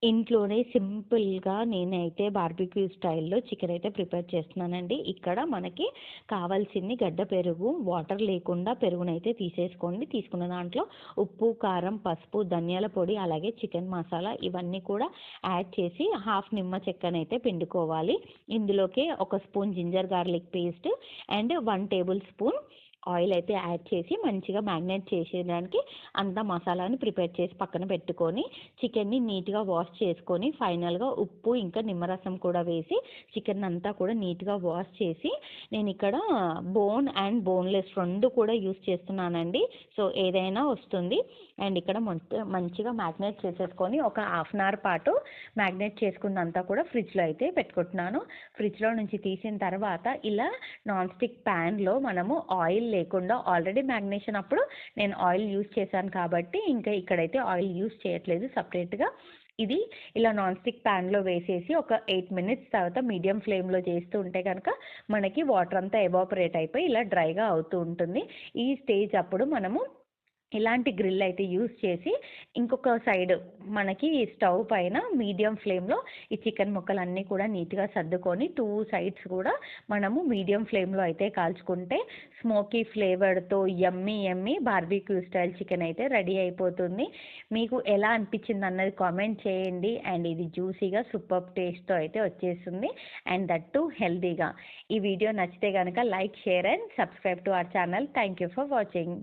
ఇంట్లోనే సింపుల్‌గా నేనైతే బార్బిక్యూ స్టైల్‌లో చికెన్ అయితే ప్రిపేర్ చేస్తున్నానండి. ఇక్కడ మనకి కావాల్సింది గడ్డ పెరుగు, వాటర్ లేకుండా పెరుగునైతే తీసేసుకోండి. తీసుకున్న దాంట్లో ఉప్పు, కారం, పసుపు, ధనియాల పొడి, అలాగే చికెన్ మసాలా ఇవన్నీ కూడా యాడ్ చేసి హాఫ్ నిమ్మ చెక్కనైతే పిండుకోవాలి. ఇందులోకి ఒక spoon ginger garlic paste and 1 tablespoon oil అయితే యాడ్ చేసి మంచిగా మ్యాగ్నేట్ చేసేయడానికి అంతా మసాలాని ప్రిపేర్ చేసి పక్కన పెట్టుకొని చికెన్ని నీట్గా వాష్ చేసుకొని ఫైనల్గా ఉప్పు ఇంకా నిమ్మరసం కూడా వేసి చికెన్ అంతా కూడా నీట్గా వాష్ చేసి నేను ఇక్కడ బోన్ అండ్ బోన్లెస్ రెండు కూడా యూస్ చేస్తున్నానండి. సో ఏదైనా వస్తుంది. అండ్ ఇక్కడ మంచిగా మ్యాగ్నేట్ చేసేసుకొని ఒక హాఫ్ అన్ అవర్ పాటు మ్యాగ్నేట్ చేసుకున్నంతా కూడా ఫ్రిడ్జ్లో అయితే పెట్టుకుంటున్నాను. ఫ్రిడ్జ్లో నుంచి తీసిన తర్వాత ఇలా నాన్ స్టిక్ ప్యాన్లో మనము ఆయిల్ లేకుండా ఆల్రెడీ మ్యాగ్నేషన్ అప్పుడు నేను ఆయిల్ యూస్ చేశాను కాబట్టి ఇంకా ఇక్కడైతే ఆయిల్ యూస్ చేయట్లేదు సపరేట్గా. ఇది ఇలా నాన్ స్టిక్ ప్యాన్లో వేసేసి ఒక 8 మినిట్స్ తర్వాత మీడియం ఫ్లేమ్లో చేస్తూ ఉంటే కనుక మనకి వాటర్ అంతా ఎవాపరేట్ అయిపోయి ఇలా డ్రైగా అవుతూ ఉంటుంది. ఈ స్టేజ్ అప్పుడు మనము ఇలాంటి గ్రిల్ అయితే యూస్ చేసి ఇంకొక సైడ్ మనకి స్టవ్ పైన మీడియం ఫ్లేమ్లో ఈ చికెన్ ముక్కలన్నీ కూడా నీట్గా సర్దుకొని 2 సైడ్స్ కూడా మనము మీడియం ఫ్లేమ్లో అయితే కాల్చుకుంటే స్మోకీ ఫ్లేవర్తో యమ్మీ యమ్మీ బార్బిక్యూ స్టైల్ చికెన్ అయితే రెడీ అయిపోతుంది. మీకు ఎలా అనిపించింది అన్నది కామెంట్ చేయండి. అండ్ ఇది జ్యూసీగా సూపర్ టేస్ట్తో అయితే వచ్చేస్తుంది అండ్ దట్ టు హెల్తీగా. ఈ వీడియో నచ్చితే కనుక like, share and subscribe to our channel. Thank you for watching.